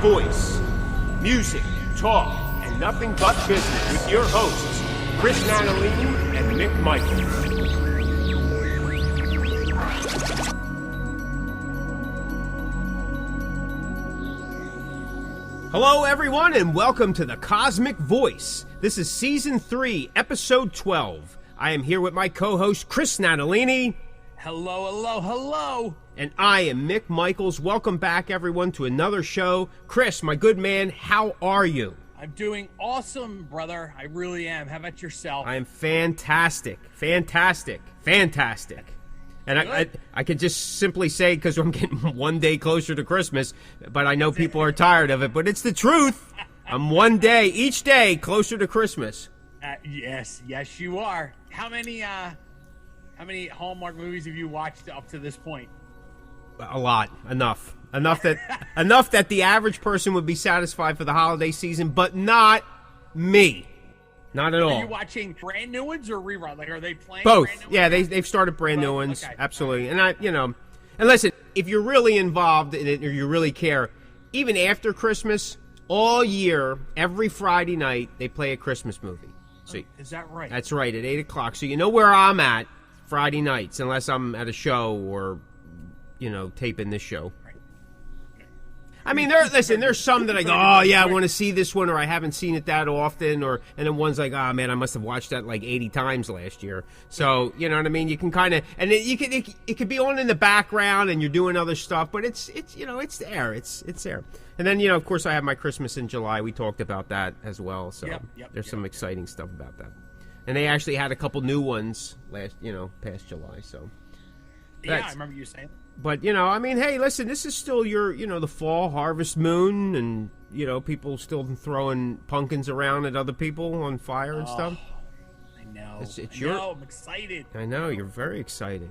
Voice. Music, talk, and nothing but business with your hosts, Chris Nanolini and Mick Michaels. Hello, everyone, and welcome to the Cosmick Voice. This is Season 3, Episode 12. I am here with my co-host, Chris Nanolini. Hello. And I am Mick Michaels. Welcome back, everyone, to another show. Chris, my good man, how are you? I'm doing awesome, brother. I really am. How about yourself? I am fantastic. And I could just simply say, because I'm getting one day closer to Christmas, but I know people are tired of it, but it's the truth. I'm one day, each day, closer to Christmas. Yes, you are. How many Hallmark movies have you watched up to this point? A lot. Enough that the average person would be satisfied for the holiday season, but not me. Not at all. Are you watching brand new ones or rerun? Like, are they playing both? Brand new Yeah, ones? they've started brand new ones. Okay. Absolutely. And and listen, if you're really involved in it or you really care, even after Christmas, all year, every Friday night, they play a Christmas movie. So is that right? That's right, at 8 o'clock. So you know where I'm at Friday nights, unless I'm at a show or, taping this show. I mean, there's some that I go, oh, yeah, I want to see this one, or I haven't seen it that often, and then one's like, oh, man, I must have watched that like 80 times last year. So, you know what I mean? You can kind of, and it could be on in the background, and you're doing other stuff, but it's there. It's there. And then, of course, I have my Christmas in July. We talked about that as well, so there's some exciting stuff about that. And they actually had a couple new ones past July, so. Yeah, I remember you saying. But, hey, listen, this is still the fall harvest moon, and, people still throwing pumpkins around at other people on fire and stuff. I know. I'm excited. I know, you're very excited.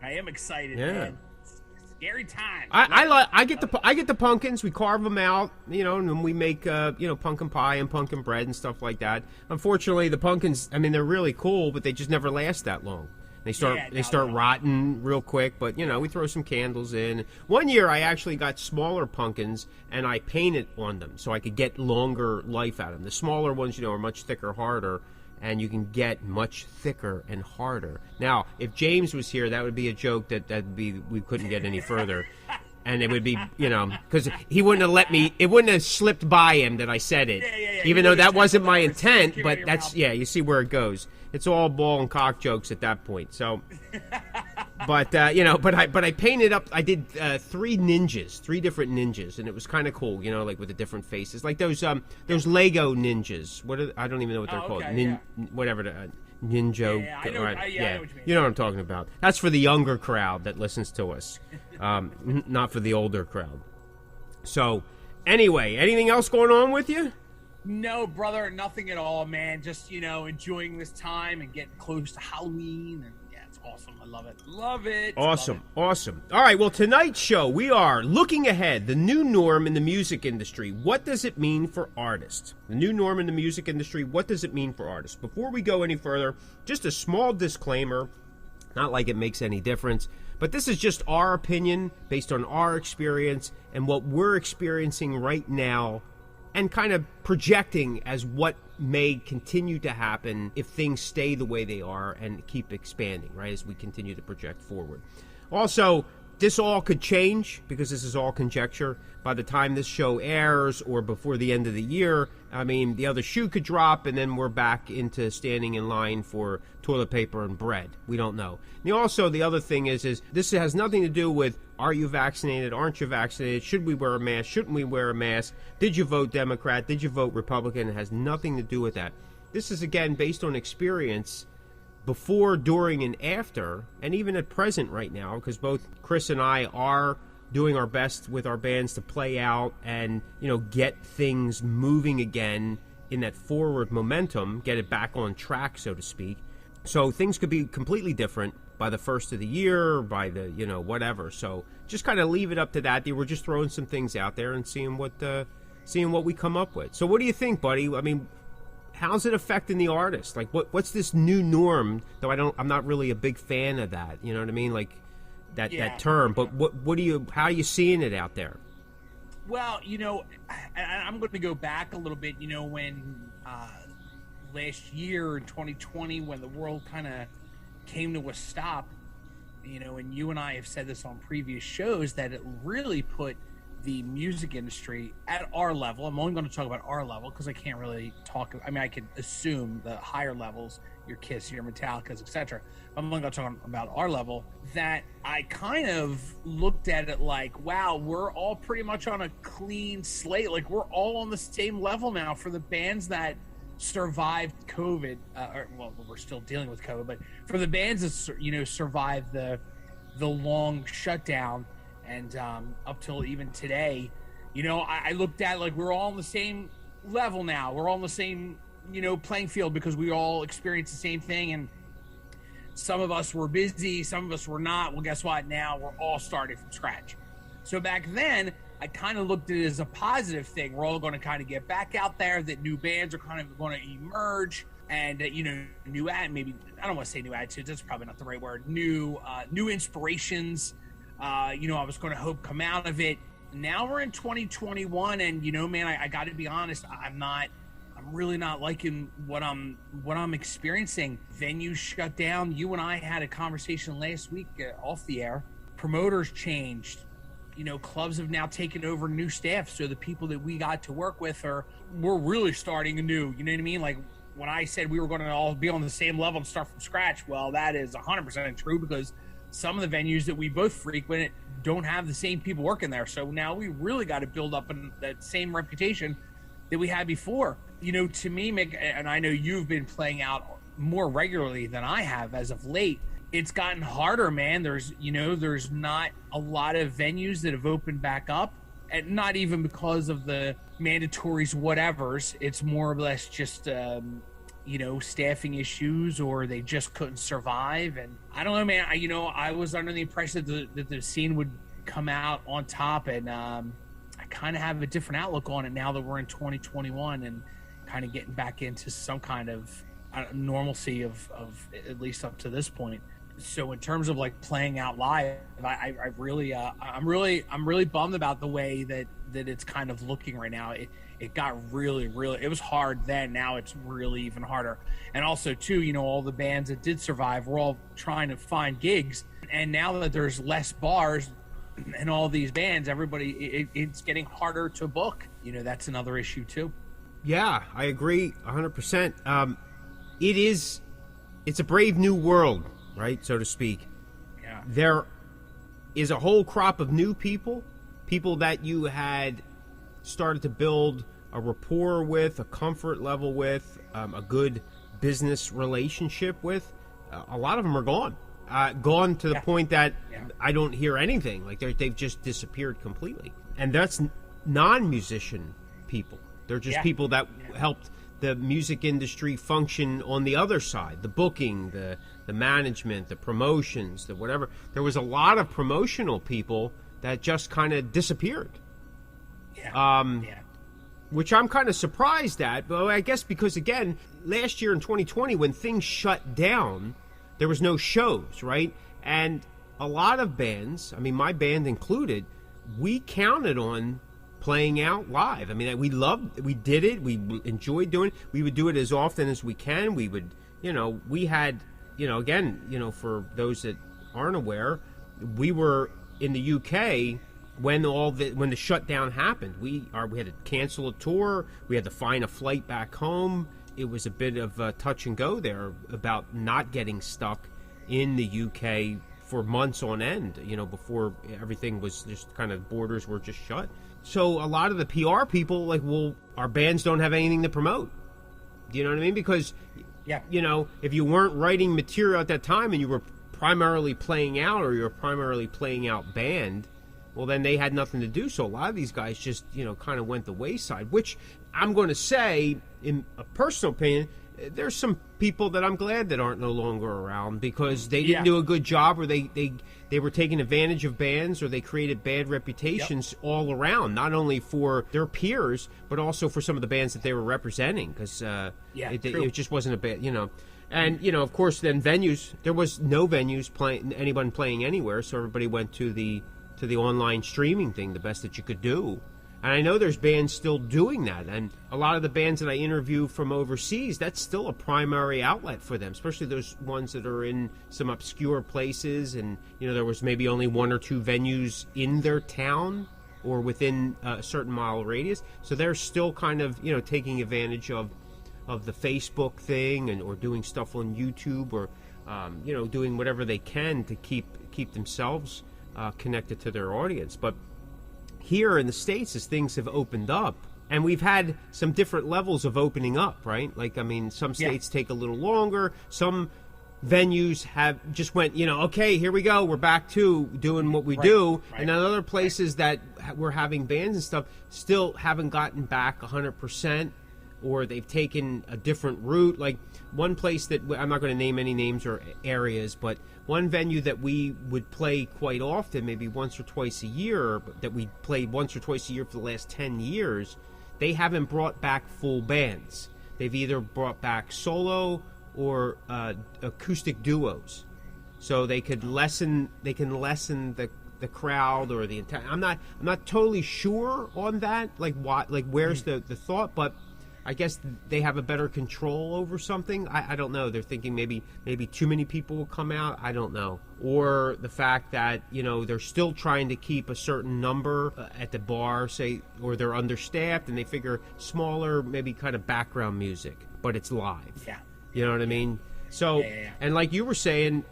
I am excited, yeah. Man. It's scary time. I get the pumpkins, we carve them out, and then we make, pumpkin pie and pumpkin bread and stuff like that. Unfortunately, the pumpkins, they're really cool, but they just never last that long. They start rotting real quick, but, we throw some candles in. One year, I actually got smaller pumpkins, and I painted on them so I could get longer life out of them. The smaller ones, are much thicker, harder, and you can get much thicker and harder. Now, if James was here, that would be a joke we couldn't get any further. And it would be, because he wouldn't have let me, it wouldn't have slipped by him that I said it. Yeah. Even though that wasn't my intent, but that's, you see where it goes. It's all ball and cock jokes at that point. So, but I painted up, I did three different ninjas, and it was kind of cool, like with the different faces. Like those Lego ninjas. I don't even know what they're called. Ninja. Yeah, I know what you mean. You know what I'm talking about. That's for the younger crowd that listens to us, not for the older crowd. So, anyway, anything else going on with you? No, brother, nothing at all, man. Just, enjoying this time and getting close to Halloween. And yeah, it's awesome. I love it. Awesome. All right, well, tonight's show, we are looking ahead. The new norm in the music industry. What does it mean for artists? The new norm in the music industry. What does it mean for artists? Before we go any further, just a small disclaimer. Not like it makes any difference. But this is just our opinion based on our experience and what we're experiencing right now, and kind of projecting as what may continue to happen if things stay the way they are and keep expanding, right, as we continue to project forward. Also, this all could change because this is all conjecture. By the time this show airs or before the end of the year, the other shoe could drop and then we're back into standing in line for toilet paper and bread. We don't know. And also, the other thing is this has nothing to do with are you vaccinated, aren't you vaccinated, should we wear a mask, shouldn't we wear a mask, did you vote Democrat, did you vote Republican. It has nothing to do with that. This is, again, based on experience before, during, and after, and even at present right now, because both Chris and I are doing our best with our bands to play out and, get things moving again in that forward momentum, get it back on track, so to speak. So things could be completely different by the first of the year, by the, whatever. So just kind of leave it up to that. We're just throwing some things out there and seeing what we come up with. So what do you think, buddy? How's it affecting the artist? Like, what's this new norm? Though I'm not really a big fan of that. You know what I mean? Like that term. But how are you seeing it out there? Well, I'm going to go back a little bit. When last year in 2020, when the world kind of came to a stop, and you and I have said this on previous shows, that it really put the music industry at our level. I'm only going to talk about our level because I can't really talk. I mean, I could assume the higher levels, your Kiss, your Metallicas, etc. I'm only going to talk about our level. That I kind of looked at it like, wow, we're all pretty much on a clean slate. Like, we're all on the same level now for the bands that survived COVID. We're still dealing with COVID, but for the bands that survived the long shutdown. And up till even today, I looked at like we're all on the same level now. We're all on the same, playing field because we all experienced the same thing. And some of us were busy, some of us were not. Well, guess what? Now we're all starting from scratch. So back then, I kind of looked at it as a positive thing. We're all going to kind of get back out there, that new bands are kind of going to emerge. And, new maybe, I don't want to say new attitudes. That's probably not the right word. New inspirations. I was going to hope come out of it. Now we're in 2021, and man, I got to be honest. I'm really not liking what I'm experiencing. Venues shut down. You and I had a conversation last week off the air. Promoters changed. Clubs have now taken over new staff, so the people that we got to work with we're really starting anew. You know what I mean? Like when I said we were going to all be on the same level and start from scratch. Well, that is 100% true because some of the venues that we both frequent don't have the same people working there. So now we really got to build up that same reputation that we had before. To me, Mick, and I know you've been playing out more regularly than I have as of late, it's gotten harder, man. There's not a lot of venues that have opened back up, and not even because of the mandatories, whatevers. It's more or less just, staffing issues, or they just couldn't survive. And I don't know, man. I was under the impression that the scene would come out on top, and I kind of have a different outlook on it now that we're in 2021 and kind of getting back into some kind of normalcy of at least up to this point. So in terms of like playing out live, I'm really bummed about the way that it's kind of looking right now. It got really, it was hard then. Now it's really even harder. And also too, all the bands that did survive, we're all trying to find gigs. And now that there's less bars and all these bands, it's getting harder to book. That's another issue too. Yeah, I agree 100%. It's a brave new world, right, so to speak. Yeah. There is a whole crop of new people that you had started to build a rapport with, a comfort level with, a good business relationship with. A lot of them are gone. Gone to the point that I don't hear anything. Like they've just disappeared completely. And that's non-musician people. They're just people that helped the music industry function on the other side, the booking, the management, the promotions, the whatever. There was a lot of promotional people that just kind of disappeared. Which I'm kind of surprised at, but I guess because, again, last year in 2020, when things shut down, there was no shows, right? And a lot of bands, I mean, my band included, we counted on playing out live. I mean, we did it, we enjoyed doing it. We would do it as often as we can. We would, we had, again, for those that aren't aware, we were in the UK when the shutdown happened. We had to cancel a tour. We had to find a flight back home. It was a bit of a touch and go there about not getting stuck in the UK for months on end, before everything was just kind of, borders were just shut. So a lot of the PR people, like, well, our bands don't have anything to promote. Do you know what I mean? Because, if you weren't writing material at that time and you were primarily playing out, or you were primarily playing out band, well, then they had nothing to do. So a lot of these guys just, kind of went the wayside, which I'm going to say, in a personal opinion, there's some people that I'm glad that aren't no longer around because they didn't do a good job, or they were taking advantage of bands, or they created bad reputations all around, not only for their peers, but also for some of the bands that they were representing, because it just wasn't a bad, And, of course, then venues, there was no venues anyone playing anywhere, so everybody went to the online streaming thing, the best that you could do. And I know there's bands still doing that. And a lot of the bands that I interview from overseas, that's still a primary outlet for them, especially those ones that are in some obscure places. And, there was maybe only 1 or 2 venues in their town or within a certain mile radius. So they're still kind of, taking advantage of the Facebook thing or doing stuff on YouTube or, doing whatever they can to keep themselves connected to their audience. But here in the States, as things have opened up, and we've had some different levels of opening up, right? Like, some states take a little longer. Some venues have just went, okay, here we go. We're back to doing what we do. Right. And then other places that were having bands and stuff still haven't gotten back 100%, or they've taken a different route. Like one place that I'm not going to name any names or areas, but one venue that we would play quite often, maybe once or twice a year, that we played once or twice a year for the last 10 years, they haven't brought back full bands. They've either brought back solo or acoustic duos, so they can lessen the crowd or the intent. I'm not totally sure on that, like where's the thought, but I guess they have a better control over something. I don't know. They're thinking maybe too many people will come out. I don't know. Or the fact that, they're still trying to keep a certain number at the bar, say, or they're understaffed and they figure smaller, maybe kind of background music, but it's live. Yeah. You know what I mean? So, and like you were saying,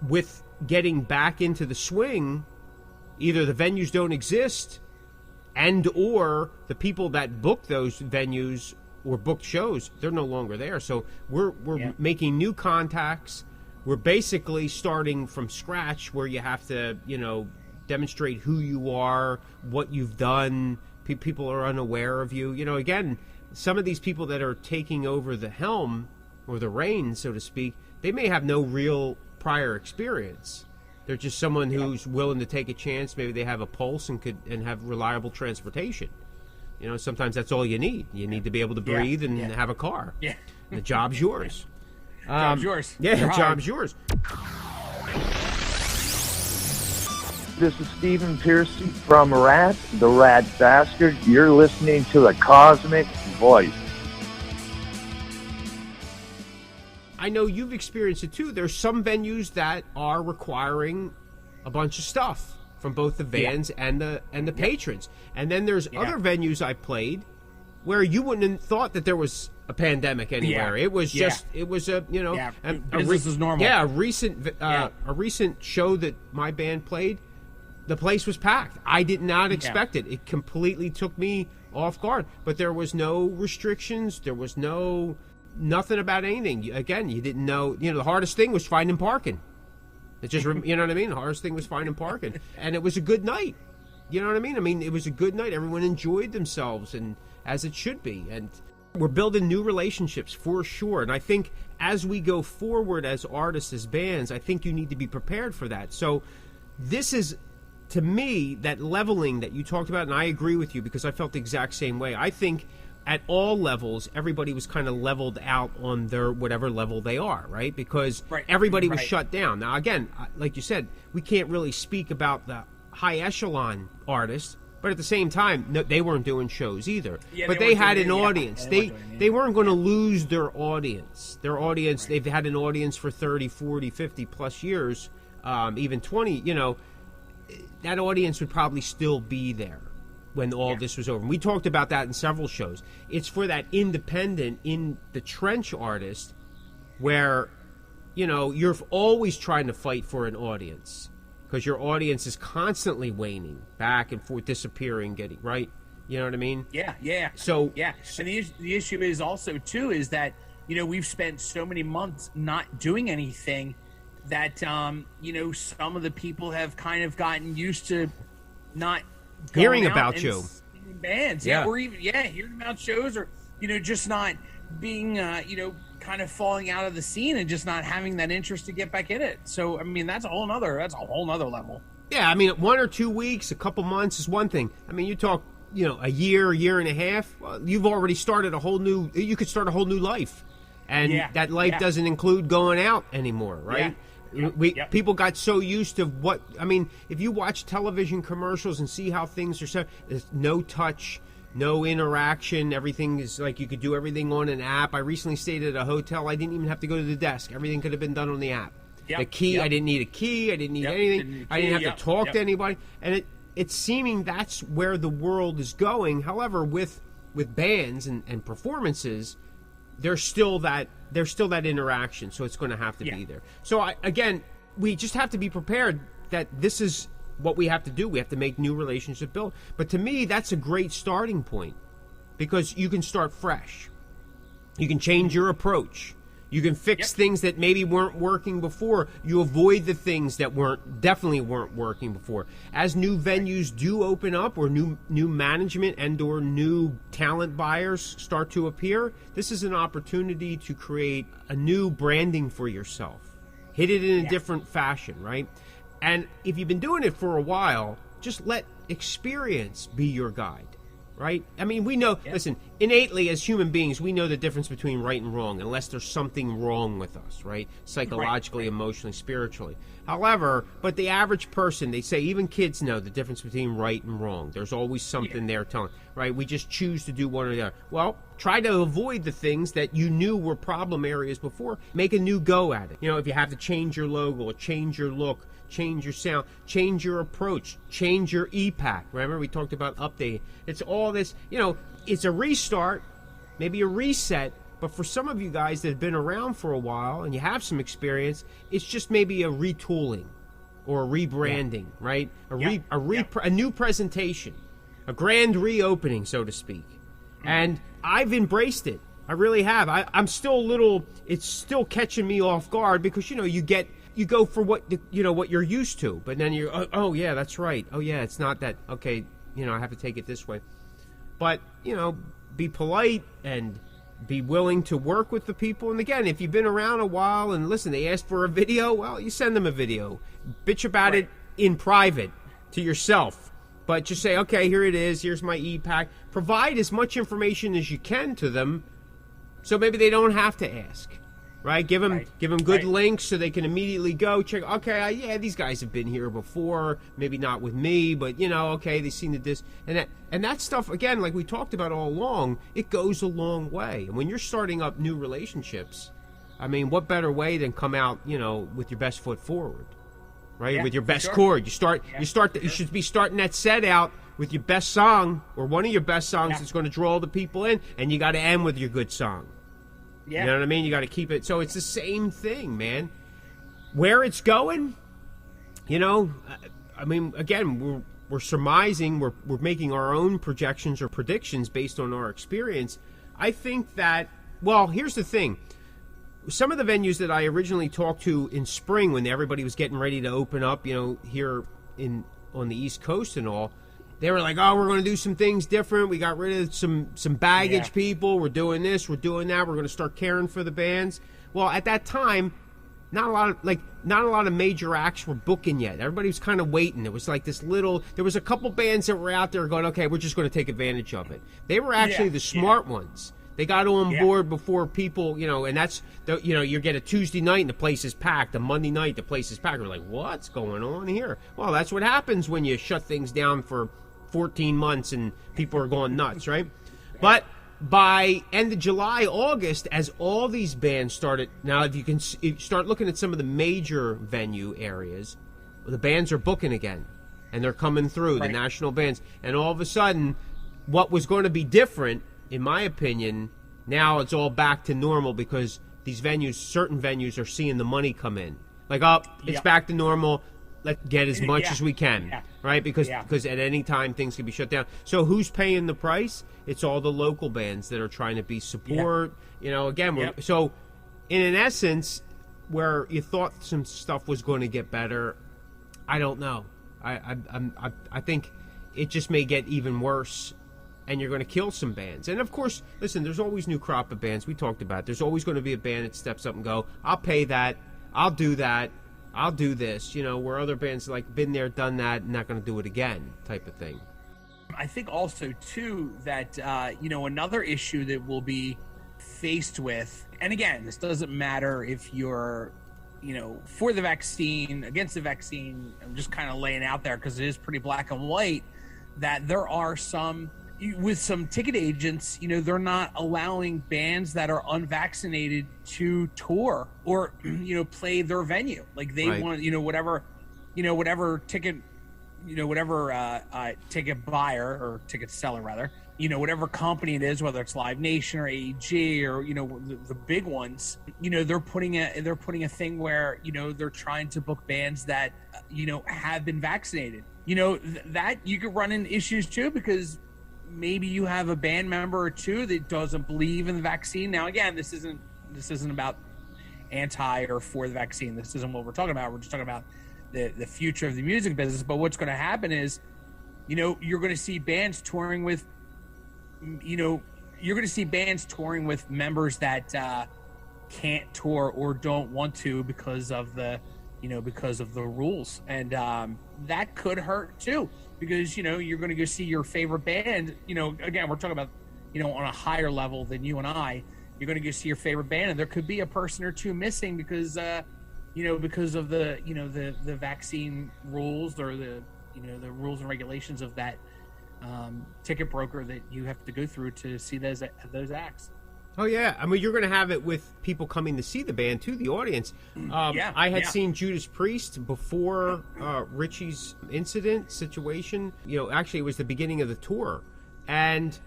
with getting back into the swing, either the venues don't exist and or the people that book those venues or booked shows, they're no longer there. So we're making new contacts. We're basically starting from scratch, where you have to, demonstrate who you are, what you've done. People are unaware of you. Again, some of these people that are taking over the helm or the reins, so to speak, they may have no real prior experience. They're just someone who's willing to take a chance. Maybe they have a pulse and have reliable transportation. Sometimes that's all you need. You need to be able to breathe and have a car. Yeah. And the job's yours. Job's yours. Yeah, job's yours. This is Stephen Piercy from the Rad Bastard. You're listening to the Cosmic Voice. I know you've experienced it too. There's some venues that are requiring a bunch of stuff from both the bands and the patrons. And then there's other venues I played where you wouldn't have thought that there was a pandemic anywhere. It was just it was business is normal. Yeah, a recent show that my band played, the place was packed. I did not expect it. It completely took me off guard. But there was no restrictions. There was nothing about anything. Again, you didn't know. The hardest thing was finding parking. It just, you know what I mean? The hardest thing was finding parking. And it was a good night. You know what I mean? It was a good night. Everyone enjoyed themselves, and as it should be. And we're building new relationships for sure. And I think as we go forward as artists, as bands, I think you need to be prepared for that. So this is, to me, that leveling that you talked about, and I agree with you because I felt the exact same way. I think at all levels, everybody was kind of leveled out on their whatever level they are, right? Because everybody was shut down. Now, again, like you said, we can't really speak about the high echelon artists, but at the same time, no, they weren't doing shows either. Yeah, but they had an audience. They weren't going to lose their audience. Their audience, they've had an audience for 30, 40, 50 plus years, even 20. That audience would probably still be there when all this was over. And we talked about that in several shows. It's for that independent, in the trench artist where, you're always trying to fight for an audience because your audience is constantly waning, back and forth, disappearing, getting, right? You know what I mean? Yeah. So, and the issue is also, too, is that, we've spent so many months not doing anything that, some of the people have kind of gotten used to not hearing about you, bands, or even hearing about shows, or just not being kind of falling out of the scene and just not having that interest to get back in it. So that's a whole nother level. Yeah, 1 or 2 weeks, a couple months is one thing. You talk a year and a half. Well, you've already started you could start a whole new life, and that life doesn't include going out anymore, right? People got so used to what, I mean, if you watch television commercials and see how things are set, there's no touch, no interaction. Everything is like you could do everything on an app. I recently stayed at a hotel. I didn't even have to go to the desk. Everything could have been done on the app. The key, I didn't need a key. I didn't need anything. I didn't have to talk to anybody. And it's seeming that's where the world is going. However, with bands and performances, there's still that interaction. So it's going to have to be there. So again, we just have to be prepared that this is what we have to do. We have to make new relationships build. But to me, that's a great starting point because you can start fresh. You can change your approach. You can fix things that maybe weren't working before. You avoid the things that definitely weren't working before. As new venues do open up, or new management and or new talent buyers start to appear, this is an opportunity to create a new branding for yourself. Hit it in a different fashion, right? And if you've been doing it for a while, just let experience be your guide. Right? I mean, we know, listen, innately as human beings, we know the difference between right and wrong, unless there's something wrong with us, right? Psychologically, emotionally, spiritually. However, but the average person, they say, even kids know the difference between right and wrong. There's always something there telling, right? We just choose to do one or the other. Well, try to avoid the things that you knew were problem areas before. Make a new go at it. You know, if you have to change your logo, or change your look, change your sound, change your approach, change your EPAC. Remember, we talked about updating. It's all this, you know, it's a restart, maybe a reset, but for some of you guys that have been around for a while and you have some experience, it's just maybe a retooling or a rebranding, right? A new presentation, a grand reopening, so to speak. And I've embraced it. I really have. I'm still a little, it's still catching me off guard because, you know, you go for what you're used to, but then you're, oh yeah, that's right. Oh yeah, it's not that, okay, you know, I have to take it this way. But, you know, be polite and be willing to work with the people. And again, if you've been around a while and listen, they ask for a video, well, you send them a video. Bitch about it in private to yourself. But just say, okay, here it is. Here's my EPAC. Provide as much information as you can to them so maybe they don't have to ask. Right? Give them good links so they can immediately go check. Okay, yeah, these guys have been here before. Maybe not with me, but you know, okay, they've seen the disc and that stuff. Again, like we talked about all along, it goes a long way. And when you're starting up new relationships, I mean, what better way than come out, you know, with your best foot forward, right? With your best chord. You should be starting that set out with your best song or one of your best songs that's going to draw the people in, and you got to end with your good song. Yeah. You know what I mean? You got to keep it. So it's the same thing, man. Where it's going, you know, I mean, again, we're surmising, we're making our own projections or predictions based on our experience. I think that, well, here's the thing. Some of the venues that I originally talked to in spring when everybody was getting ready to open up, you know, here on the East Coast and all, they were like, oh, we're going to do some things different. We got rid of some baggage people. We're doing this. There that. We're going to start caring for the bands. Well, at that time, not a lot of major acts were booking yet. Everybody was kind of waiting. It was like there was a couple bands that were out there going, okay, we're just going to take advantage of it. They were actually the smart ones. They got on board before people, you know, and that's, you know, you get a Tuesday night and the place is packed. A Monday night, the place is packed. We're like, what's going on here? Well, that's what happens when you shut things down for 14 months and people are going nuts, right? But by end of July, August, as all these bands started, now if you start looking at some of the major venue areas, the bands are booking again and they're coming through, the national bands, and all of a sudden what was going to be different, in my opinion, now it's all back to normal because these venues, certain venues, are seeing the money come in. Like, oh, it's back to normal. Let's get as much as we can, right? Because at any time things can be shut down. So who's paying the price? It's all the local bands that are trying to be support. You know, again, so in an essence, where you thought some stuff was going to get better, I don't know. I think it just may get even worse, and you're going to kill some bands. And of course, listen, there's always new crop of bands. We talked about it. There's always going to be a band that steps up and go, I'll pay that, I'll do that, I'll do this, you know, where other bands like been there, done that, not going to do it again type of thing. I think also, too, that, you know, another issue that we'll be faced with, and again, this doesn't matter if you're for the vaccine, against the vaccine. I'm just kind of laying out there because it is pretty black and white that there are some ticket agents, they're not allowing bands that are unvaccinated to tour or, play their venue. Like they want, whatever ticket, ticket buyer or ticket seller rather, whatever company it is, whether it's Live Nation or AEG or, the big ones, they're putting a thing where, they're trying to book bands that, have been vaccinated. That you could run into issues too, because maybe you have a band member or two that doesn't believe in the vaccine. Now, again, this isn't about anti or for the vaccine. This isn't what we're talking about. We're just talking about the future of the music business. But what's going to happen is, you're going to see bands touring with, members that can't tour or don't want to because of the rules, and that could hurt too, because you're going to go see your favorite band. Again, we're talking about on a higher level than you and I. You're going to go see your favorite band, and there could be a person or two missing because because of the vaccine rules or the rules and regulations of that ticket broker that you have to go through to see those acts. Oh, yeah. I mean, you're going to have it with people coming to see the band, too, the audience. I had seen Judas Priest before Richie's situation. Actually, it was the beginning of the tour. And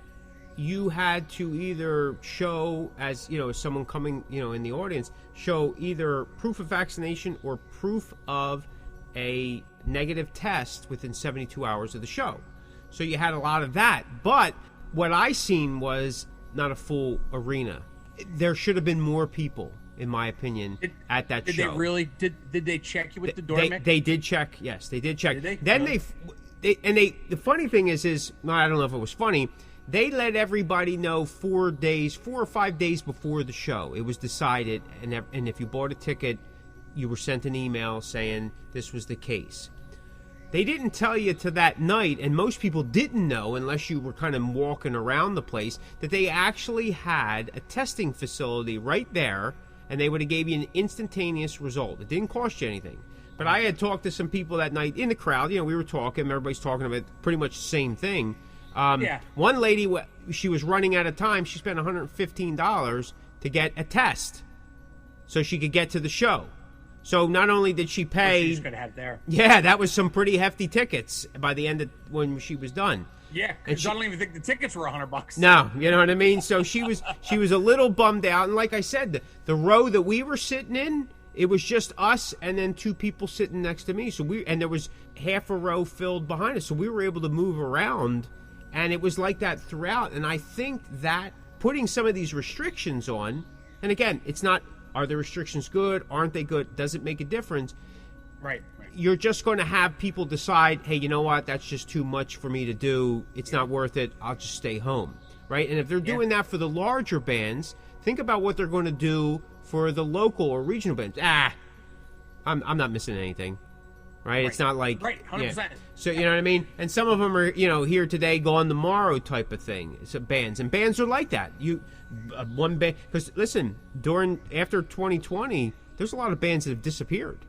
you had to either show, as someone coming, in the audience, show either proof of vaccination or proof of a negative test within 72 hours of the show. So you had a lot of that. But what I seen was not a full arena. There should have been more people, in my opinion, at that show. Did they really? Did they check you with the door? They did check. Yes, they did check. Did they? Then the funny thing is I don't know if it was funny. They let everybody know 4 or 5 days before the show. It was decided, and if you bought a ticket, you were sent an email saying this was the case. They didn't tell you to that night, and most people didn't know unless you were kind of walking around the place, that they actually had a testing facility right there, and they would have gave you an instantaneous result. It didn't cost you anything. But I had talked to some people that night in the crowd. We were talking. Everybody's talking about pretty much the same thing. One lady, she was running out of time. She spent $115 to get a test so she could get to the show. So not only did she pay, she's gonna have there. Yeah, that was some pretty hefty tickets by the end of when she was done. Yeah, because I don't even think the tickets were $100. No, you know what I mean. So she was a little bummed out, and like I said, the row that we were sitting in, it was just us and then two people sitting next to me. So there was half a row filled behind us, so we were able to move around, and it was like that throughout. And I think that putting some of these restrictions on, and again, it's not. Are the restrictions good? Aren't they good? Does it make a difference? Right. You're just going to have people decide, hey, you know what? That's just too much for me to do. It's not worth it. I'll just stay home. Right? And if they're doing that for the larger bands, think about what they're going to do for the local or regional bands. I'm not missing anything. Right? It's not like... Right, 100%. Yeah. So, you know what I mean? And some of them are, here today, gone tomorrow type of thing. So bands. And bands are like that. One band... Because, listen, after 2020, there's a lot of bands that have disappeared.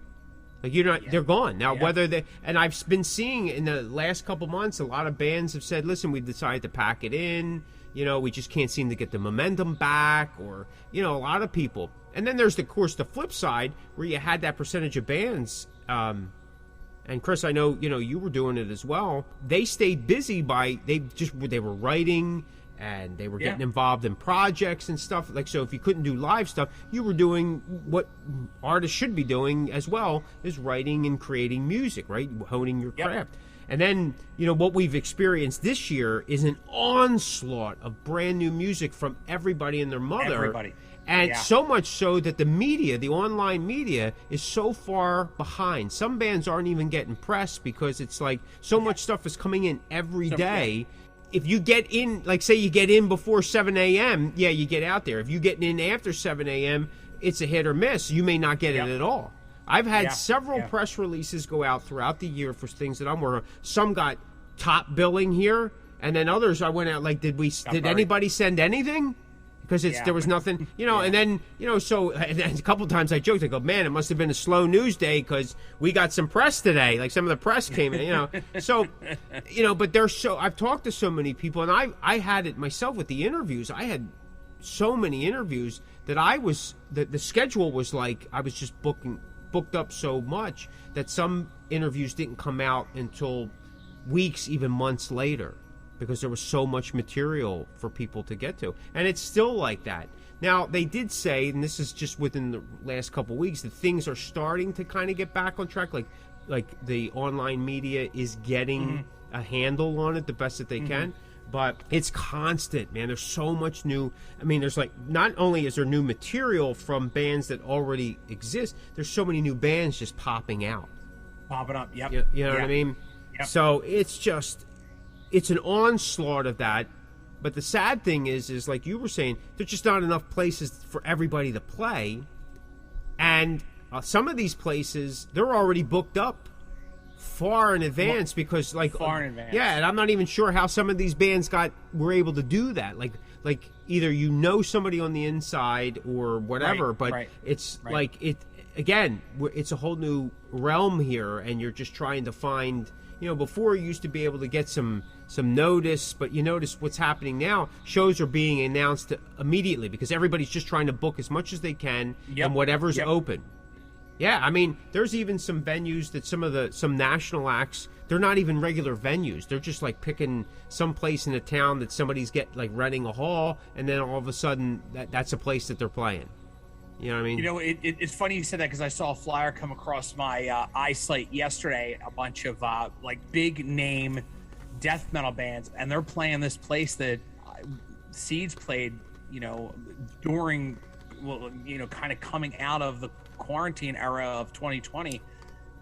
Like, they're gone. Now, whether they... And I've been seeing in the last couple months, a lot of bands have said, listen, we decided to pack it in. We just can't seem to get the momentum back. Or, a lot of people. And then there's, of course, the flip side, where you had that percentage of bands... and Chris, I know, you were doing it as well. They stayed busy they were writing and they were getting involved in projects and stuff. Like, so if you couldn't do live stuff, you were doing what artists should be doing as well, is writing and creating music, right? Honing your craft. And then, what we've experienced this year is an onslaught of brand new music from everybody and their mother. Everybody. And so much so that the media, the online media, is so far behind. Some bands aren't even getting pressed because it's like so much stuff is coming in every day. If you get in, like say you get in before 7 a.m., you get out there. If you get in after 7 a.m., it's a hit or miss. You may not get it at all. I've had several press releases go out throughout the year for things that I'm working on. Some got top billing here, and then others I went out like, did anybody send anything? because there was nothing, and then, so and a couple times I joked, I go, man, it must have been a slow news day because we got some press today. Like some of the press came in, So, but I've talked to so many people, and I had it myself with the interviews. I had so many interviews that the schedule was like, I was just booked up so much that some interviews didn't come out until weeks, even months later, because there was so much material for people to get to. And it's still like that. Now, they did say, and this is just within the last couple weeks, that things are starting to kind of get back on track. Like the online media is getting a handle on it the best that they can. But it's constant, man. There's so much new. I mean, there's like, not only is there new material from bands that already exist, there's so many new bands just popping out. Popping up, yep. You know what I mean? Yep. So it's an onslaught of that. But the sad thing is like you were saying, there's just not enough places for everybody to play. And some of these places, they're already booked up far in advance because far in advance. Yeah, and I'm not even sure how some of these bands were able to do that. Like either somebody on the inside or whatever, but it's like it again, it's a whole new realm here, and you're just trying to find, before you used to be able to get some notice, but you notice what's happening now, shows are being announced immediately because everybody's just trying to book as much as they can and whatever's open. Yeah, I mean, there's even some venues that some national acts, they're not even regular venues. They're just like picking some place in a town that somebody's renting a hall, and then all of a sudden that's a place that they're playing. You know what I mean? It's funny you said that because I saw a flyer come across my eyesight yesterday, a bunch of big name death metal bands, and they're playing this place that Seeds played, during, kind of coming out of the quarantine era of 2020,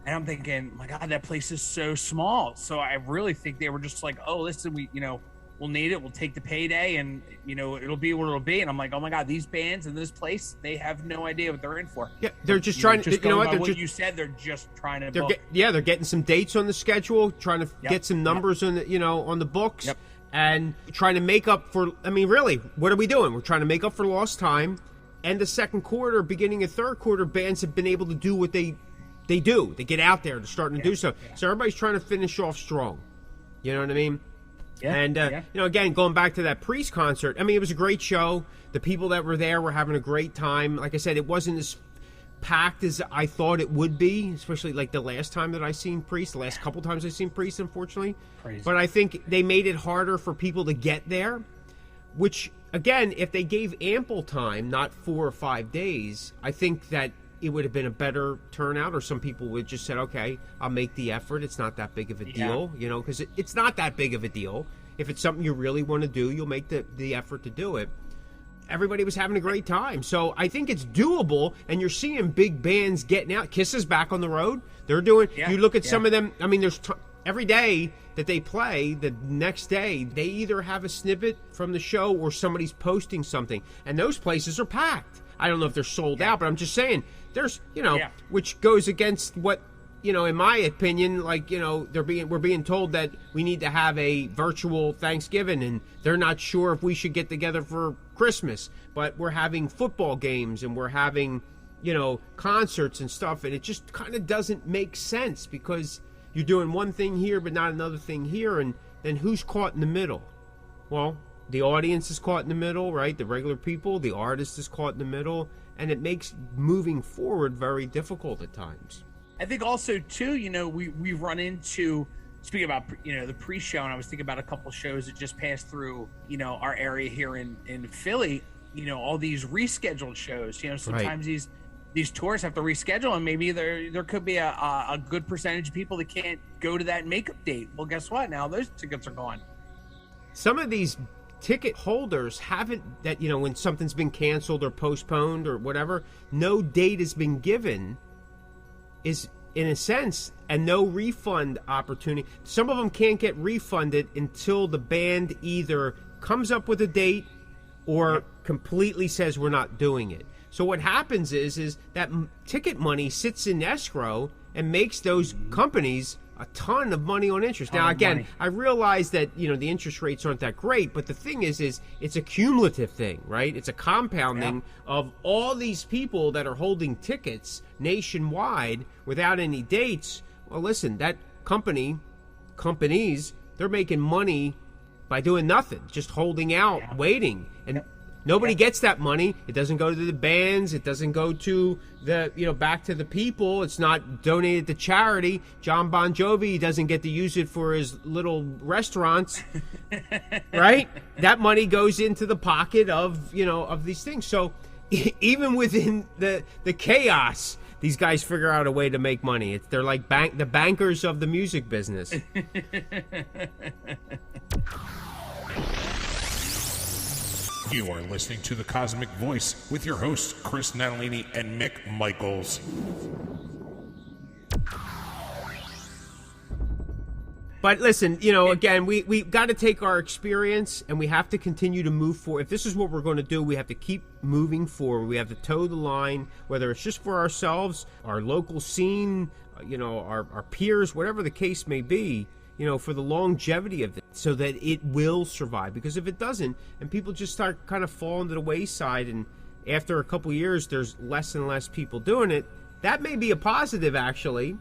and I'm thinking, my God, that place is so small. So I really think they were just like, oh, listen, we'll need it, we'll take the payday, and it'll be what it'll be. And I'm like, oh my God, these bands in this place, they have no idea what they're in for. Yeah, they're just trying to, you said, they're just trying to book. They're getting some dates on the schedule, trying to get some numbers on the on the books, and trying to make up for, I mean, really, what are we doing? We're trying to make up for lost time. And the second quarter, beginning of third quarter, bands have been able to do what they do. They get out there, they're starting to do so. Yeah. So everybody's trying to finish off strong. You know what I mean? Yeah. And, again, going back to that Priest concert, I mean, it was a great show. The people that were there were having a great time. Like I said, it wasn't as packed as I thought it would be, especially like the last time that I seen Priest, the last couple times I've seen Priest, unfortunately. Crazy. But I think they made it harder for people to get there, which, again, if they gave ample time, not 4 or 5 days, I think that it would have been a better turnout, or some people would just said, okay, I'll make the effort. It's not that big of a deal, because it's not that big of a deal. If it's something you really want to do, you'll make the effort to do it. Everybody was having a great time. So I think it's doable, and you're seeing big bands getting out. Kiss is back on the road. They're doing, you look at some of them, I mean, there's every day that they play, the next day, they either have a snippet from the show or somebody's posting something. And those places are packed. I don't know if they're sold out, but I'm just saying, there's, which goes against what, in my opinion, like, we're being told that we need to have a virtual Thanksgiving, and they're not sure if we should get together for Christmas, but we're having football games and we're having, concerts and stuff, and it just kind of doesn't make sense because you're doing one thing here but not another thing here, and then who's caught in the middle? Well, the audience is caught in the middle, right? The regular people, the artist is caught in the middle, and it makes moving forward very difficult at times. I think also, too, we run into, speaking about, the pre-show, and I was thinking about a couple shows that just passed through, our area here in Philly, all these rescheduled shows, sometimes these tours have to reschedule, and maybe there could be a good percentage of people that can't go to that makeup date. Well, guess what? Now those tickets are gone. Some of these ticket holders haven't, that, when something's been canceled or postponed or whatever, no date has been given, is in a sense, and no refund opportunity. Some of them can't get refunded until the band either comes up with a date or completely says we're not doing it. So what happens is that ticket money sits in escrow and makes those companies a ton of money on interest. Now, again, I realize that, the interest rates aren't that great, but the thing is it's a cumulative thing, right? It's a compounding of all these people that are holding tickets nationwide without any dates. Well, listen, that companies, they're making money by doing nothing, just holding out, waiting. And nobody gets that money. It doesn't go to the bands. It doesn't go to the, back to the people. It's not donated to charity. John Bon Jovi doesn't get to use it for his little restaurants, right? That money goes into the pocket of, of these things. So even within the chaos, these guys figure out a way to make money. They're like the bankers of the music business. You are listening to The Cosmic Voice with your hosts, Chris Natalini and Mick Michaels. But listen, again, we got to take our experience and we have to continue to move forward. If this is what we're going to do, we have to keep moving forward. We have to toe the line, whether it's just for ourselves, our local scene, our peers, whatever the case may be, for the longevity of it, so that it will survive. Because if it doesn't, and people just start kind of falling to the wayside, and after a couple years, there's less and less people doing it, that may be a positive, actually.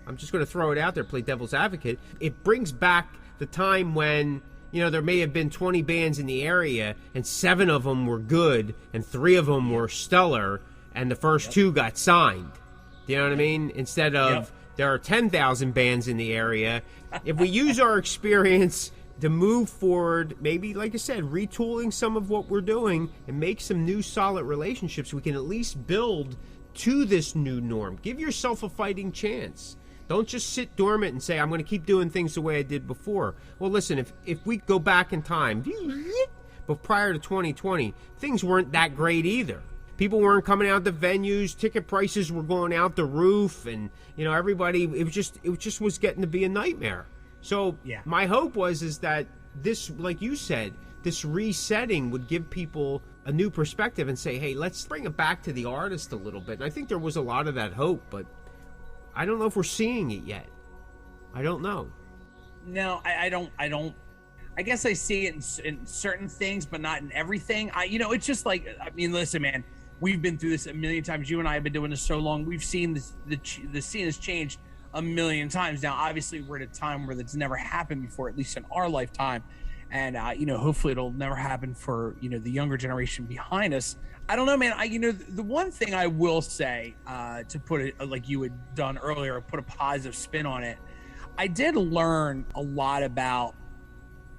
I'm just going to throw it out there, play devil's advocate. It brings back the time when, there may have been 20 bands in the area, and 7 of them were good, and 3 of them were stellar, and the first 2 got signed. Do you know what I mean? Instead of... There are 10,000 bands in the area. If we use our experience to move forward, maybe, like I said, retooling some of what we're doing and make some new solid relationships, we can at least build to this new norm. Give yourself a fighting chance. Don't just sit dormant and say, I'm going to keep doing things the way I did before. Well, listen, if we go back in time, but prior to 2020, things weren't that great either. People weren't coming out to venues. Ticket prices were going out the roof, and everybody. It just was getting to be a nightmare. So my hope is that this, like you said, this resetting would give people a new perspective and say, hey, let's bring it back to the artist a little bit. And I think there was a lot of that hope, but I don't know if we're seeing it yet. I don't know. No, I don't. I guess I see it in certain things, but not in everything. It's just like, listen, man. We've been through this a million times. You and I have been doing this so long. We've seen this, the scene has changed a million times. Now, obviously, we're at a time where that's never happened before, at least in our lifetime. And, hopefully it'll never happen for, the younger generation behind us. I don't know, man. The one thing I will say, to put it like you had done earlier, put a positive spin on it, I did learn a lot about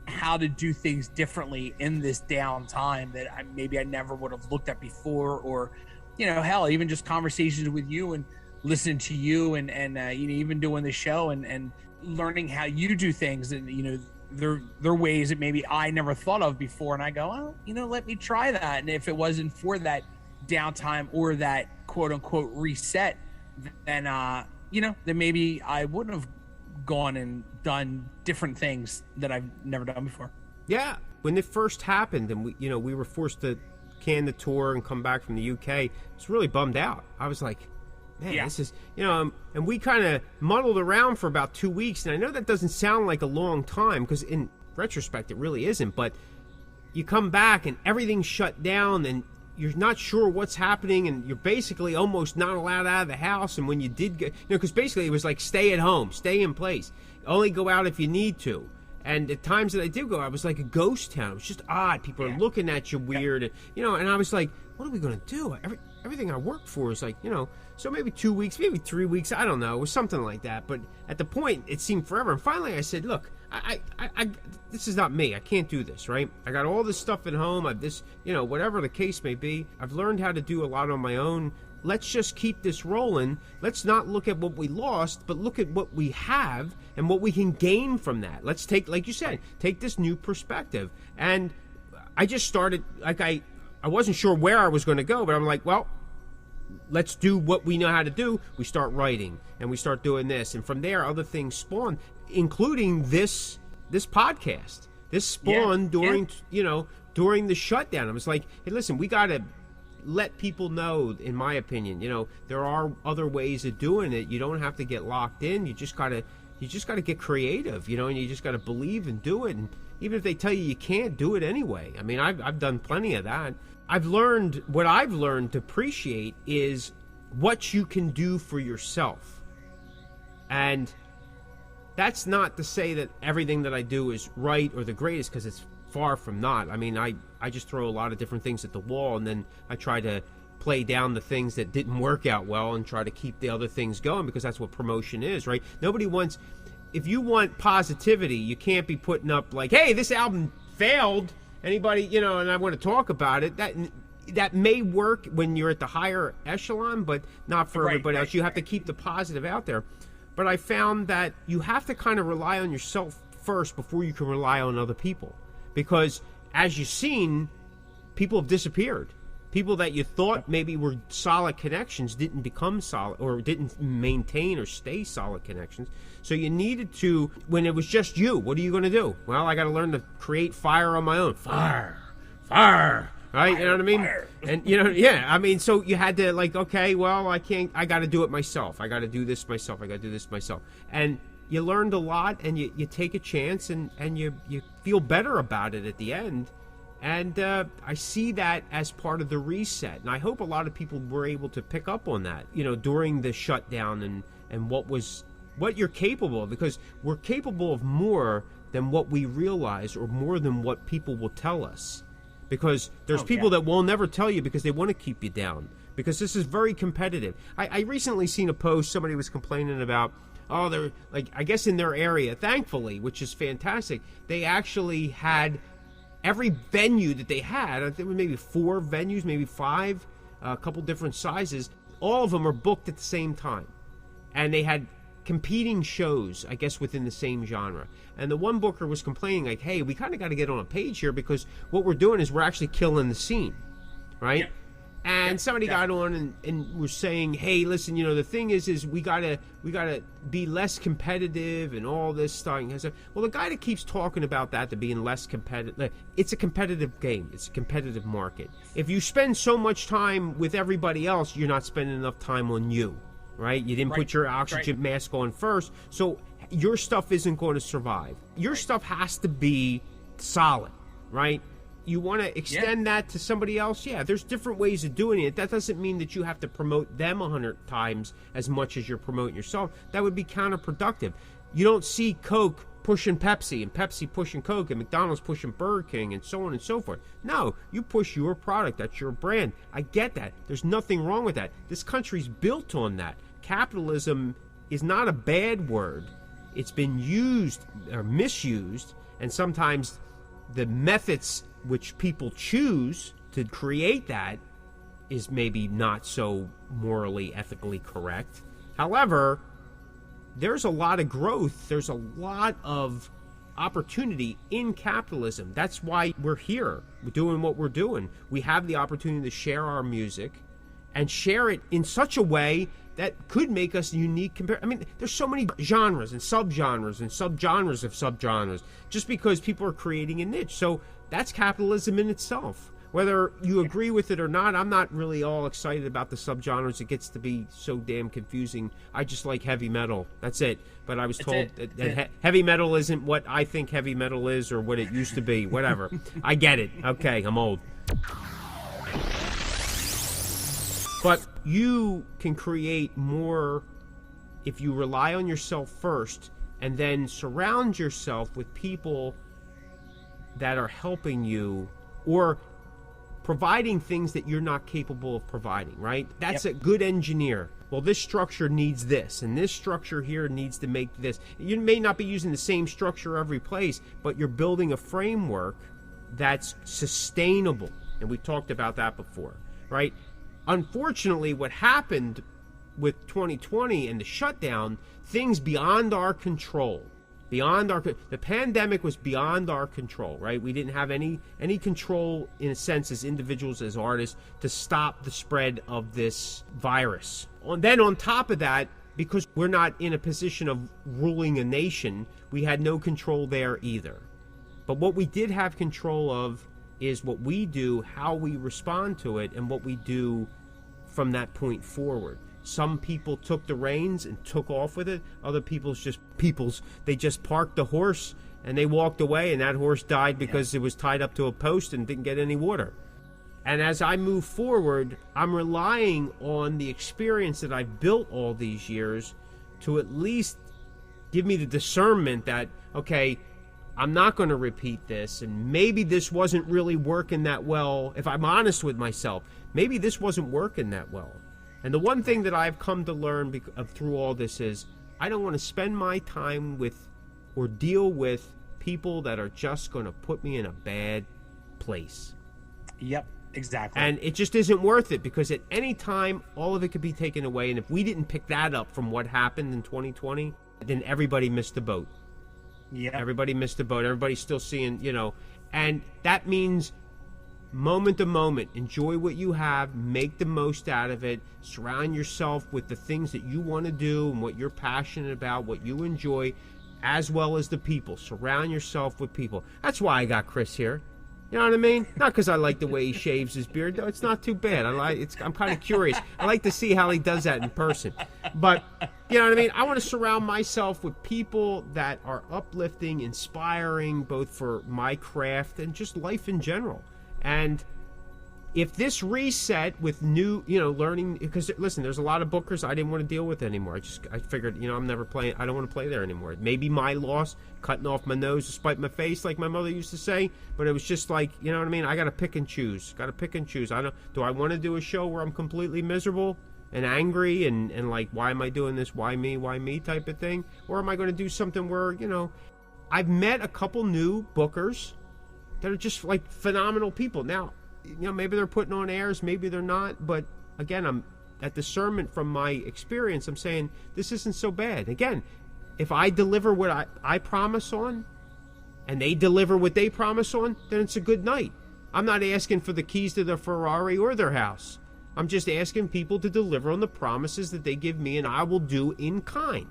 how to do things differently in this downtime that maybe I never would have looked at before, or hell, even just conversations with you and listening to you and even doing the show and learning how you do things, and there ways that maybe I never thought of before, and I go, well, let me try that. And if it wasn't for that downtime or that quote unquote reset, then then maybe I wouldn't have gone and done different things that I've never done before. Yeah, when it first happened and we were forced to can the tour and come back from the UK, I was really bummed out. I was like, man, this is, and we kind of muddled around for about 2 weeks, and I know that doesn't sound like a long time, because in retrospect it really isn't, but you come back and everything's shut down and you're not sure what's happening, and you're basically almost not allowed out of the house. And when you did get, because basically it was like stay at home, stay in place, only go out if you need to. And at times that I did go, I was like a ghost town. It was just odd. People are looking at you weird, and I was like, what are we going to do? Everything I worked for is like, so maybe 2 weeks, maybe 3 weeks, I don't know. It was something like that. But at the point, it seemed forever. And finally I said, look, I this is not me. I can't do this, right? I got all this stuff at home. Whatever the case may be, I've learned how to do a lot on my own. Let's just keep this rolling. Let's not look at what we lost, but look at what we have and what we can gain from that. Let's take, like you said, take this new perspective. And I just started, like I wasn't sure where I was going to go, but I'm like, well, let's do what we know how to do. We start writing and we start doing this. And from there, other things spawn, including this podcast. This spawned during the shutdown. I was like, hey, listen, we got to let people know, in my opinion, there are other ways of doing it. You don't have to get locked in. You just got to you just got to get creative, and you just got to believe and do it. And even if they tell you can't, do it anyway. I mean, I've done plenty of that. What I've learned to appreciate is what you can do for yourself. And that's not to say that everything that I do is right or the greatest, because it's far from not. I mean, I just throw a lot of different things at the wall, and then I try to play down the things that didn't work out well and try to keep the other things going, because that's what promotion is, right? Nobody wants... If you want positivity, you can't be putting up like, hey, this album failed. Anybody, and I want to talk about it. That may work when you're at the higher echelon, but not for everybody else. You have to keep the positive out there. But I found that you have to kind of rely on yourself first before you can rely on other people. Because as you've seen, people have disappeared. People that you thought maybe were solid connections didn't become solid, or didn't maintain or stay solid connections. So you needed to, when it was just you, what are you going to do? Well, I got to learn to create fire on my own. Fire. Right? You know what I mean? Fire. And, I mean, so you had to okay, well, I got to do it myself. I got to do this myself. And you learned a lot, and you take a chance, and you feel better about it at the end. And I see that as part of the reset. And I hope a lot of people were able to pick up on that, during the shutdown and what you're capable of. Because we're capable of more than what we realize, or more than what people will tell us. Because there's people that will never tell you because they want to keep you down. Because this is very competitive. I recently seen a post, somebody was complaining about, they're, I guess in their area, thankfully, which is fantastic, they actually had... Every venue that they had, I think it was maybe 4 venues, maybe 5, a couple different sizes, all of them are booked at the same time. And they had competing shows, I guess, within the same genre. And the one booker was complaining, hey, we kind of got to get on a page here, because what we're doing is we're actually killing the scene, right? Yep. And somebody got on and was saying, hey, listen, the thing is we gotta be less competitive and all this stuff. Well, the guy that keeps talking about that, to being less competitive, it's a competitive game. It's a competitive market. If you spend so much time with everybody else, you're not spending enough time on you, right? You didn't put your oxygen mask on first, so your stuff isn't going to survive. Your stuff has to be solid, right? You want to extend that to somebody else? Yeah, there's different ways of doing it. That doesn't mean that you have to promote them 100 times as much as you're promoting yourself. That would be counterproductive. You don't see Coke pushing Pepsi and Pepsi pushing Coke and McDonald's pushing Burger King and so on and so forth. No, you push your product. That's your brand. I get that. There's nothing wrong with that. This country's built on that. Capitalism is not a bad word. It's been used or misused, and sometimes the methods which people choose to create that is maybe not so morally, ethically correct. However, there's a lot of growth. There's a lot of opportunity in capitalism. That's why we're here. We're doing what we're doing. We have the opportunity to share our music and share it in such a way that could make us unique. I mean, there's so many genres and subgenres and subgenres of subgenres just because people are creating a niche. So that's capitalism in itself. Whether you agree with it or not, I'm not really all excited about the subgenres. It gets to be so damn confusing. I just like heavy metal. That's it. But I was told that heavy metal isn't what I think heavy metal is or what it used to be. Whatever. I get it. Okay, I'm old. But you can create more if you rely on yourself first and then surround yourself with people that are helping you or providing things that you're not capable of providing, right? That's a good engineer. Well, this structure needs this, and this structure here needs to make this. You may not be using the same structure every place, but you're building a framework that's sustainable. And we talked about that before, right? Unfortunately, what happened with 2020 and the shutdown, things beyond our control. The pandemic was beyond our control, right? We didn't have any control, in a sense, as individuals, as artists, to stop the spread of this virus. Then on top of that, because we're not in a position of ruling a nation, we had no control there either. But what we did have control of is what we do, how we respond to it, and what we do from that point forward. Some people took the reins and took off with it. Other they just parked the horse and they walked away, and that horse died because it was tied up to a post and didn't get any water. And as I move forward, I'm relying on the experience that I've built all these years to at least give me the discernment that, okay, I'm not going to repeat this, and maybe this wasn't really working that well. If I'm honest with myself, maybe this wasn't working that well. And the one thing that I've come to learn through all this is I don't want to spend my time with or deal with people that are just going to put me in a bad place. Yep, exactly. And it just isn't worth it, because at any time, all of it could be taken away. And if we didn't pick that up from what happened in 2020, then everybody missed the boat. Yeah, everybody missed the boat. Everybody's still seeing, and that means moment to moment, enjoy what you have, make the most out of it, surround yourself with the things that you want to do and what you're passionate about, what you enjoy, as well as the people. Surround yourself with people. That's why I got Chris here. You know what I mean? Not because I like the way he shaves his beard. No, it's not too bad. I'm kind of curious. I like to see how he does that in person. But, you know what I mean? I want to surround myself with people that are uplifting, inspiring, both for my craft and just life in general. And if this reset with new, learning, because listen, there's a lot of bookers I didn't want to deal with anymore. I figured, I'm never playing. I don't want to play there anymore. Maybe my loss, cutting off my nose to spite my face, like my mother used to say. But it was just like, you know what I mean? I got to pick and choose. Do I want to do a show where I'm completely miserable and angry and like, why am I doing this? Why me type of thing? Or am I going to do something where, I've met a couple new bookers that are just like phenomenal people. Now, maybe they're putting on airs, maybe they're not, but again, I'm at discernment from my experience. I'm saying this isn't so bad. Again, if I deliver what I promise on, and they deliver what they promise on, then it's a good night. I'm not asking for the keys to their Ferrari or their house. I'm just asking people to deliver on the promises that they give me, and I will do in kind.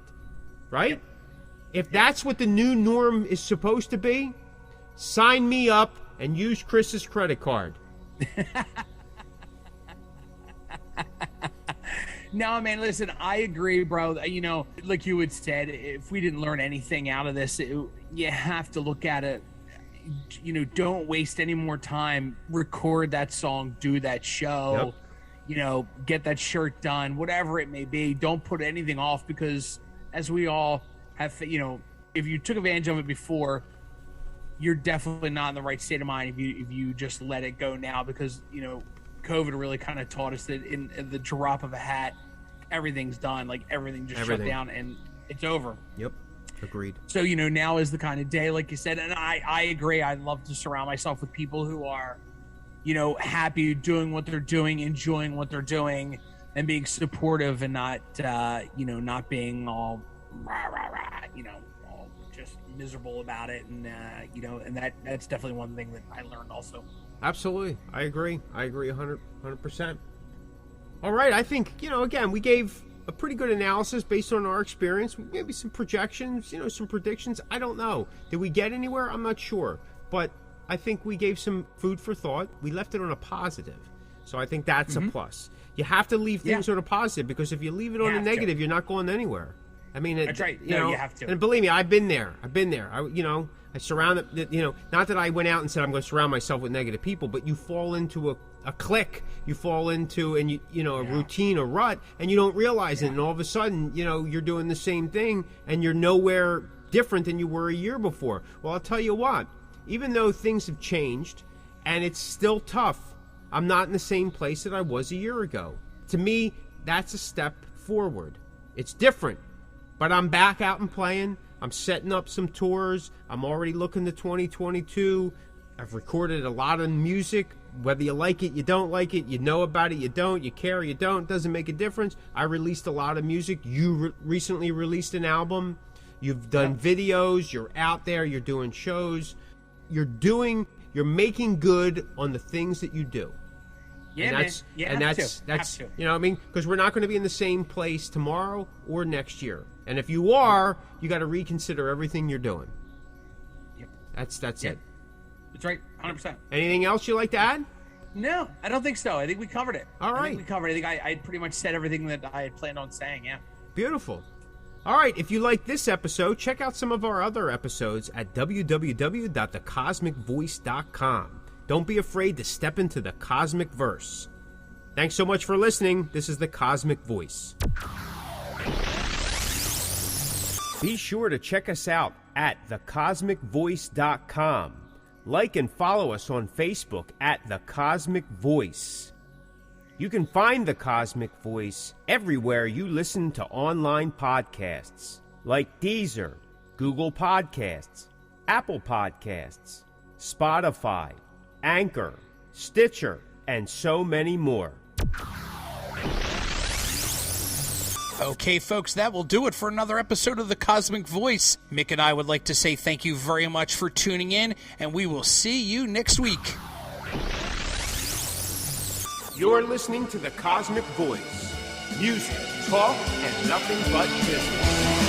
Right? Yep. If that's what the new norm is supposed to be, sign me up and use Chris's credit card. No, man, listen, I agree, bro. Like you had said, if we didn't learn anything out of this, you have to look at it. Don't waste any more time. Record that song, do that show, get that shirt done, whatever it may be. Don't put anything off, because as we all have, if you took advantage of it before, you're definitely not in the right state of mind if you just let it go now, because COVID really kind of taught us that in the drop of a hat, everything's done. Like everything shut down and it's over. Yep, agreed. So now is the kind of day, like you said, and I agree. I love to surround myself with people who are happy doing what they're doing, enjoying what they're doing, and being supportive, and not not being all rah rah rah, all just miserable about it, and and that's definitely one thing that I learned also. Absolutely, I agree 100%. All right, I think again, we gave a pretty good analysis based on our experience, maybe some projections, some predictions. I don't know, did we get anywhere? I'm not sure, but I think we gave some food for thought. We left it on a positive, so I think that's a plus. You have to leave things on a positive, because if you leave it on a negative, you're not going anywhere. I mean, that's right. You have to. And believe me, I've been there. I surrounded, not that I went out and said I'm going to surround myself with negative people, but you fall into a clique, you fall into, and a routine, a rut, and you don't realize it. And all of a sudden, you're doing the same thing, and you're nowhere different than you were a year before. Well, I'll tell you what, even though things have changed and it's still tough, I'm not in the same place that I was a year ago. To me, that's a step forward. It's different, but I'm back out and playing. I'm setting up some tours. I'm already looking to 2022. I've recorded a lot of music. Whether you like it, you don't like it, you know about it, you don't, you care, you don't, doesn't make a difference. I released a lot of music. You recently released an album. You've done videos. You're out there. You're doing shows. You're making good on the things that you do. Yeah, that's you know what I mean? Because we're not going to be in the same place tomorrow or next year. And if you are, you got to reconsider everything you're doing. Yep. That's it. That's right, 100%. Anything else you'd like to add? No, I don't think so. I think we covered it. All right. I think we covered it. I think I pretty much said everything that I had planned on saying, yeah. Beautiful. All right, if you like this episode, check out some of our other episodes at www.thecosmickvoice.com. Don't be afraid to step into the Cosmickverse. Thanks so much for listening. This is the Cosmic Voice. Be sure to check us out at thecosmickvoice.com. Like and follow us on Facebook at The Cosmic Voice. You can find The Cosmic Voice everywhere you listen to online podcasts, like Deezer, Google Podcasts, Apple Podcasts, Spotify, Anchor, Stitcher, and so many more. Okay, folks, that will do it for another episode of The Cosmic Voice. Mick and I would like to say thank you very much for tuning in, and we will see you next week. You're listening to The Cosmic Voice. Music, talk, and nothing but business.